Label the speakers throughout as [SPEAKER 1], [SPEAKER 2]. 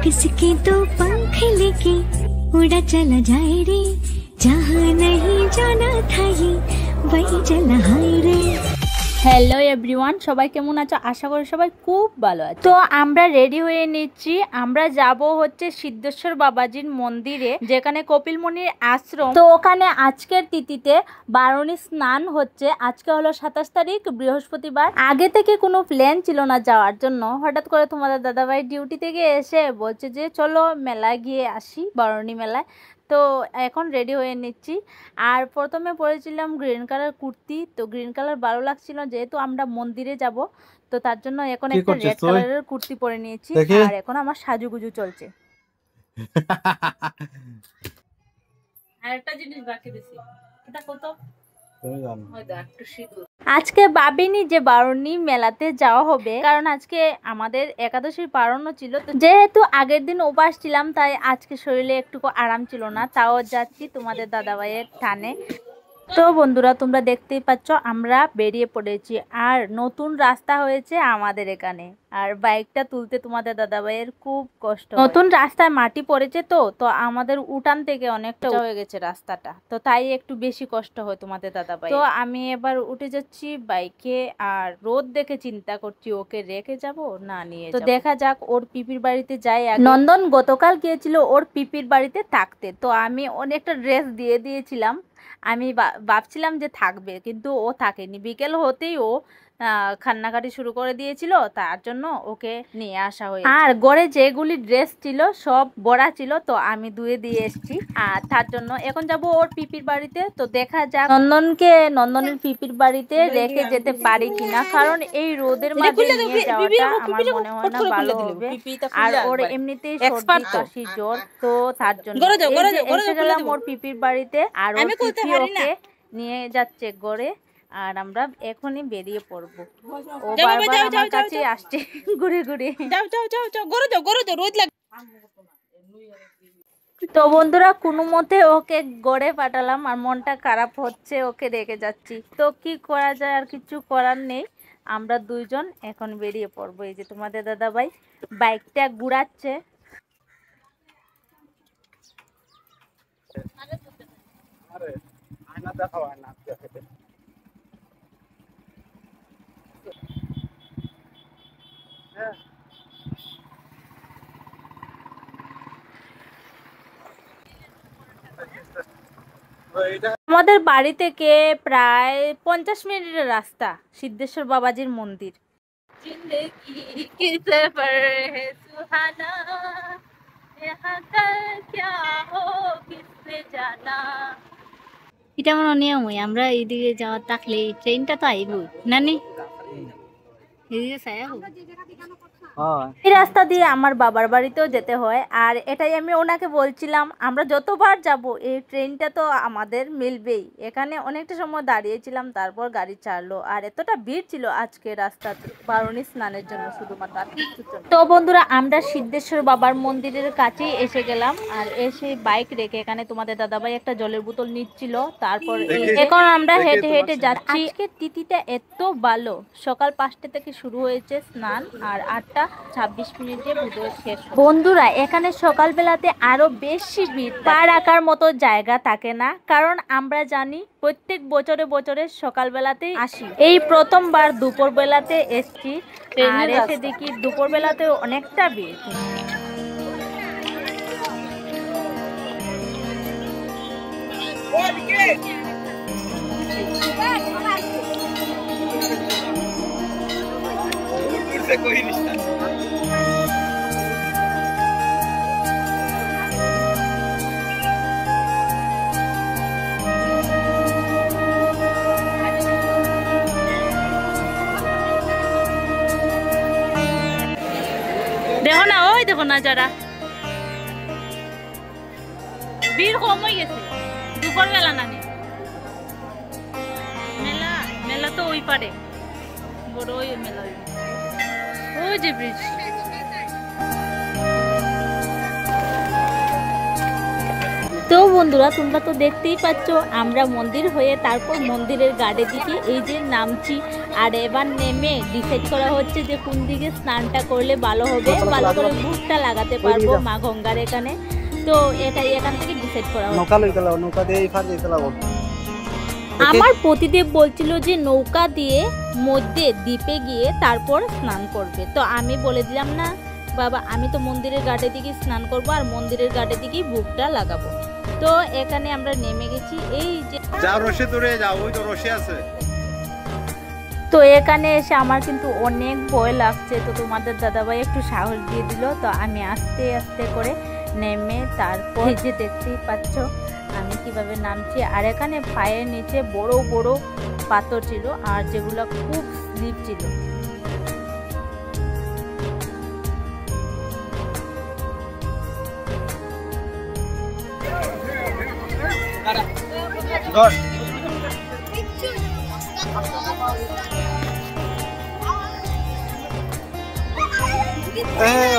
[SPEAKER 1] किसके तो पंख लेके उड़ा चला जाए रे, जहाँ नहीं जाना था ये वही चला हाय रे।
[SPEAKER 2] হ্যালো এভরিওয়ান, সবাই কেমন আছো? আশা করি সবাই খুব ভালো আছে। তো আমরা রেডি হয়ে নিচ্ছি, আমরা যাব হচ্ছে সিদ্ধেশ্বর বাবাজির মন্দিরে, যেখানে কপিল মুনির আশ্রম। তো ওখানে আজকের তিথিতে বারুণী স্নান হচ্ছে। আজকে হলো 27 তারিখ, বৃহস্পতিবার। আগে থেকে কোনো প্ল্যান ছিল না যাওয়ার জন্য, হঠাৎ করে তোমাদের দাদাভাই ডিউটি থেকে এসে বলছে যে চলো মেলায় গিয়ে আসি, বারুণী মেলায়। তো এখন রেডি হয়ে নিচ্ছি। আর প্রথমে পরেছিলাম গ্রিন কালার কুর্তি, তো গ্রিন কালার ভালো লাগছিল যেহেতু আমরা মন্দিরে যাব, তো তার জন্য এখন একটা রেড কালারের কুর্তি পরে নিয়েছি। আর এখন আমার সাজুগুজু চলছে। আর একটা জিনিস বাকি দিছি, এটা কত? আজকে ভাবিনি যে বারুণী মেলাতে যাওয়া হবে, কারণ আজকে আমাদের একাদশীর পারণও ছিল। যেহেতু আগের দিন উপাস ছিলাম, তাই আজকে শরীরে একটুকু আরাম ছিল না, তাও যাচ্ছি তোমাদের দাদাভাইয়ের টানে। তো বন্ধুরা, তোমরা দেখতেই পাচ্ছ আমরা বেরিয়ে পড়েছি। আর নতুন রাস্তা হয়েছে আমাদের এখানে, আর বাইকটা তুলতে তোমাদের দাদাভাইয়ের খুব কষ্ট। নতুন রাস্তায় মাটি পড়েছে, তো আমাদের উঠান থেকে অনেকটা হয়ে গেছে রাস্তাটা, তো তাই একটু বেশি কষ্ট হয় তোমাদের দাদাভাই। তো আমি এবার উঠে যাচ্ছি বাইকে, আর রোদ দেখে চিন্তা করছি ওকে রেখে যাব না নিয়ে। তো দেখা যাক, ওর পিপির বাড়িতে যাই। নন্দন গতকাল গিয়েছিল ওর পিপির বাড়িতে থাকতে, তো আমি অনেকটা ড্রেস দিয়ে দিয়েছিলাম। আমি ভাবছিলাম যে থাকবে, কিন্তু ও থাকেনি। বিকেল হতেই ও কান্নাকাটি শুরু করে দিয়েছিল, তার জন্য ওকে নিয়ে আসা হয়েছে। আর ঘরে যেগুলি ড্রেস ছিল সব বড়া ছিল, তো আমি ধুয়ে দিয়ে এসেছি। আর তার জন্য এখন যাব ওর পিপির বাড়িতে। তো দেখা যাক নন্দনের পিপির বাড়িতে রেখে যেতে পারি কিনা, কারণ এই রোদের মধ্যে নিয়ে যাওয়াটা আমার মনে হয় না ভালো হবে। আর ওর এমনিতেই সর্দি কাশি জ্বর, তো তার জন্য এসে গেলাম ওর পিপির বাড়িতে। আর ওর পিপি ওকে নিয়ে যাচ্ছে ঘরে, আর আমরা এখনই বেরিয়ে পড়বো। ও বারবার আমার কাছে আসছে ঘুরে ঘুরে। তো বন্ধুরা, কোনো মতে ওকে গড়ে পাঠালাম, আর মনটা খারাপ হচ্ছে, ওকে রেখে যাচ্ছি। তো কি করা যায়, আর কিছু করার নেই। আমরা দুইজন এখন বেরিয়ে পড়বো। এই যে তোমাদের দাদাভাই বাইকটা ঘুরাচ্ছে। আমাদের বাড়ি থেকে প্রায় 50 মিনিটের রাস্তা সিদ্ধেশ্বর বাবাজির মন্দির। এটা মনে নিয়ম, আমরা এইদিকে যাওয়ার থাকলে ট্রেনটা তো আইব নানি, এদিকে চাই এই রাস্তা দিয়ে আমার বাবার বাড়িতেও যেতে হয়। আর এটাই আমি ওনাকে বলছিলাম, আমরা যতবার যাব এই ট্রেনটা তো আমাদের মিলবেই। এখানে অনেকটা সময় দাঁড়িয়েছিলাম, তারপর গাড়ি ছাড়লো। আর এতটা ভিড় ছিল আজকে রাস্তাতে বারুণী স্নানের জন্য, শুধুমাত্র। তো বন্ধুরা, আমরা সিদ্ধেশ্বর বাবার মন্দিরের কাছেই এসে গেলাম। আর এসে বাইক রেখে এখানে তোমাদের দাদাভাই একটা জলের বোতল নিচ্ছিল। তারপর এখন আমরা হেঁটে হেঁটে যাচ্ছি। আজকের তিথিটা এত ভালো, সকাল 5টা থেকে শুরু হয়েছে স্নান, আর 8টা 26 মিনিটে শেষ। বন্ধুরা, এখানে সকালবেলাতে আরো বেশি ভিড়, পা রাখার মতো জায়গা থাকে না, কারণ আমরা জানি প্রত্যেক বছরে সকালবেলাতেই আসি। এই প্রথমবার দুপুর বেলাতে এসছি, আর এসে দেখি দুপুর বেলাতে অনেকটা ভিড়। कोई रिश्ता দেখো না, ওই দেখো না যারা ভিড় কম হয়ে গেছে দুপুর বেলা। নানি মেলা তো ওই পারে বড় ওই মেলা, ওই যে ব্রিজ। বন্ধুরা তোমরা তো দেখতেই পাচ্ছ আমরা মন্দির হয়ে তারপর মন্দিরের গাড়ির দিকে এই যে নামছি। আর এবার নেমে ডিসাইড করা হচ্ছে যে কোন দিকে স্নানটা করলে ভালো হবে, ভালো করে ভোগটা লাগাতে পারবো মা গঙ্গার এখানে। তো এখান থেকে ডিসাইড করা হচ্ছে। আমার প্রতিদেব বলছিল যে নৌকা দিয়ে মধ্যে দ্বীপে গিয়ে তারপর স্নান করবে। তো আমি বলে দিলাম না বাবা, আমি তো মন্দিরের ঘাটে দিকে স্নান করব আর মন্দিরের ঘাটে দিকেই ভোগটা লাগাবো। তো এখানে আমরা নেমে গেছি। এই যে তো এখানে এসে আমার কিন্তু অনেক ভয় লাগছে। তো তোমাদের দাদাভাই একটু সাহস দিয়ে দিল। তো আমি আস্তে আস্তে করে নেমে তারপর যে দেখতেই পাচ্ছ আমি কিভাবে নামছি। আর এখানে পায়ের নিচে বড় বড় পাথর ছিল আর যেগুলো খুব স্লিপ ছিল।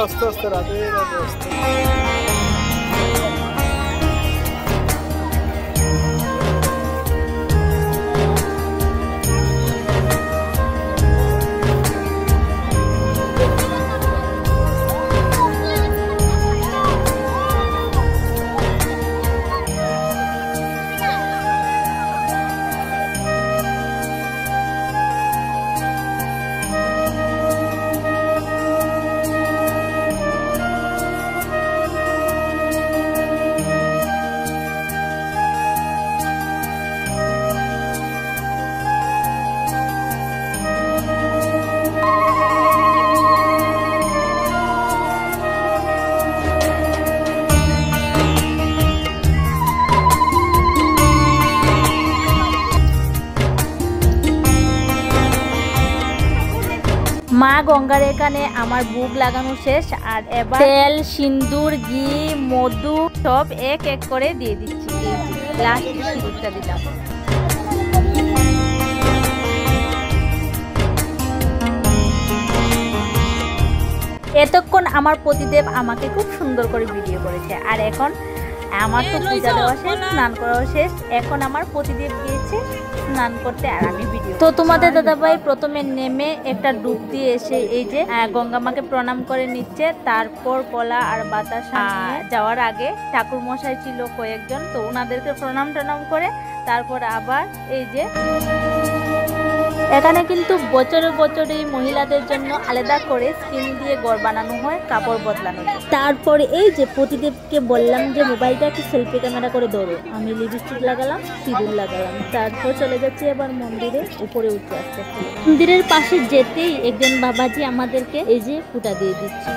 [SPEAKER 3] আস্তে আস্তে রাতে
[SPEAKER 2] মা গঙ্গার এখানে আমার ভোগ লাগানো শেষ। আর এবার তেল, সিন্দুর, ঘি, মধু সব এক এক করে দিয়ে দিচ্ছি। লাস্ট সিঁদুরটা দিলাম। এতক্ষণ আমার প্রতিদেব আমাকে খুব সুন্দর করে ভিডিও করেছে। আর এখন আমার তো পূজা দেওয়া শেষ, স্নান করাও শেষ। এখন আমার প্রতিদেব গিয়েছে স্নান করতে আর আমি ভিডিও। তো তোমাদের দাদাভাই প্রথমে নেমে একটা ডুব দিয়ে এসে এই যে গঙ্গা মাকে প্রণাম করে নিচ্ছে। তারপর কলা আর বাতাস যাওয়ার আগে ঠাকুর মশাই ছিল কয়েকজন, তো ওনাদেরকে প্রণাম টনাম করে তারপর আবার এই যে এখানে কিন্তু বছরে বছরে মহিলাদের জন্য আলাদা করে স্কিন দিয়ে ঘর বানানো হয়, কাপড় বদলানো হয়। তারপরে এই যে প্রতিদেবকে বললাম যে মোবাইলটা একটু সেলফি ক্যামেরা করে ধরো। আমি লিপস্টিক লাগালাম, সিঁদুর লাগালাম। তারপর চলে যাচ্ছি এবার মন্দিরে উপরে উঠে আসতে। মন্দিরের পাশে যেতেই একজন বাবাজি আমাদেরকে এই যে ফুটা দিয়ে দিচ্ছে।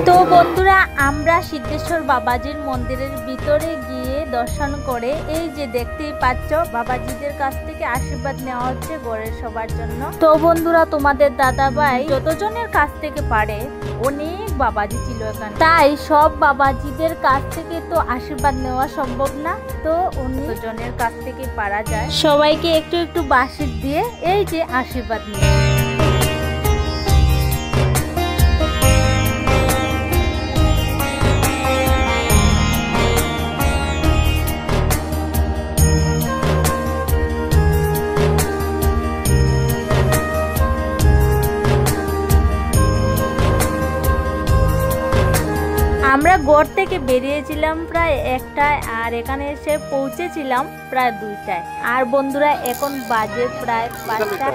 [SPEAKER 2] তো বন্ধুরা আমরা সিদ্ধেশ্বর বাবাজির মন্দিরের ভিতরে গিয়ে দর্শন করে এই যে দেখতেই পাচ্ছ বাবাজিদের কাছ থেকে আশীর্বাদ নেওয়া হচ্ছে ঘরের সবার জন্য। তো বন্ধুরা তোমাদের দাদাভাই যতজনের কাছ থেকে পারে, অনেক বাবাজি ছিল এখানে, তাই সব বাবাজিদের কাছ থেকে তো আশীর্বাদ নেওয়া সম্ভব না। তো অনেক জনের কাছ থেকে পারা যায়, সবাইকে একটু একটু বাঁশি দিয়ে এই যে আশীর্বাদ নিয়ে। আমরা ঘর থেকে বেরিয়েছিলাম প্রায় 1টায় আর এখানে এসে পৌঁছেছিলাম প্রায় 2টায়। আর বন্ধুরা এখন বাজে প্রায় 5টা।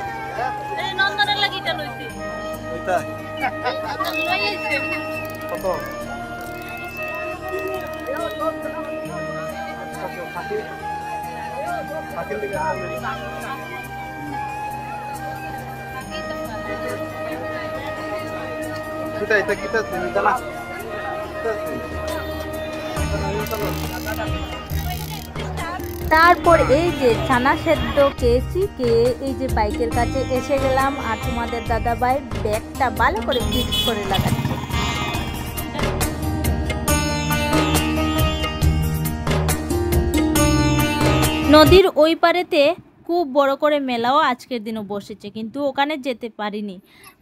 [SPEAKER 2] তারপর এই যে ছানা সেদ্ধ খেয়েছি, খেয়ে এই যে বাইকের কাছে এসে গেলাম আর তোমাদের দাদা ভাই ব্যাগটা ভালো করে ফিক্স করে লাগাচ্ছে। নদীর ওই পারেতে খুব বড় করে মেলাও আজকের দিনও বসেছে, কিন্তু ওখানে যেতে পারিনি।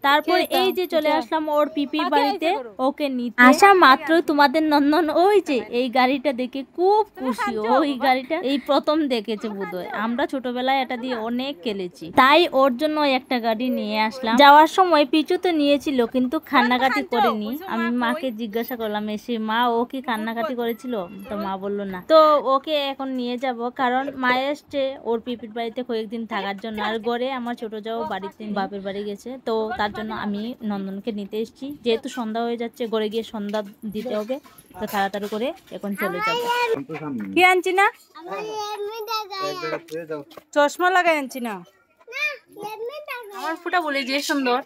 [SPEAKER 2] তারপর এই যে চলে আসলাম ওর পিপির বাড়িতে ওকে নিতে। আসা মাত্র তোমাদের নন্দন ওই যে এই গাড়িটা দেখে খুব খুশি। ওই গাড়িটা এই প্রথম দেখেছে বোধহয়, আমরা ছোটবেলায় এটা দিয়ে অনেক খেলেছি, তাই ওর জন্য একটা গাড়ি নিয়ে আসলাম। যাওয়ার সময় পিছুতে নিয়েছিল কিন্তু কান্নাকাটি করেনি। আমি মাকে জিজ্ঞাসা করলাম এসে, মা ও কি কান্নাকাটি করেছিল? তো মা বললো না। তো ওকে এখন নিয়ে যাব, কারণ মা এসছে ওর পিপির বাড়িতে কয়েকদিন থাকার জন্য, আর গড়ে আমার ছোট যাও বাড়িতে বাপের বাড়ি গেছে, তো তার জন্য আমি নন্দনকে নিতে এসেছি। যেহেতু সন্ধ্যা হয়ে যাচ্ছে, গড়ে গিয়ে সন্ধ্যা দিতে হবে, তো তাড়াতাড়ি করে এখন চলে যাবো।
[SPEAKER 3] কি আনছি না, চশমা লাগাই আনছি না, আমার ফুটা বলে যে সুন্দর।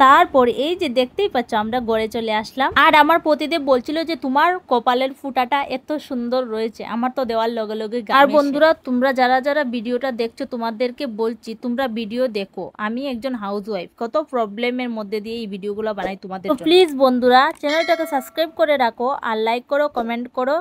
[SPEAKER 2] তারপর এই যে দেখতেই পাচ্ছ আমরা গড়ে চলে আসলাম, আর আমার পতিদেব বলছিল যে তোমার কপালের ফুটাটা এত সুন্দর রয়েছে, আমার তো দেওয়ার লগে লগে। আর বন্ধুরা, তোমরা যারা যারা ভিডিওটা দেখছো তোমাদেরকে বলছি তোমরা ভিডিও দেখো। আমি একজন হাউস ওয়াইফ, কত প্রবলেমের মধ্যে দিয়ে এই ভিডিওগুলো বানাই তোমাদের। প্লিজ বন্ধুরা চ্যানেলটাকে সাবস্ক্রাইব করে রাখো, আর লাইক করো, কমেন্ট করো।